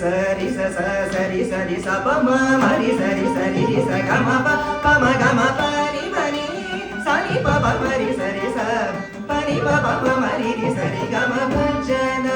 సరి సరి సరి స ప మ మరి సరి సరి రి స గ మ ప మ గ మ ప రి మ ని స ని ప ప మ రి సరి స ప ని ప ప మ రి రి సరి గ మ భజన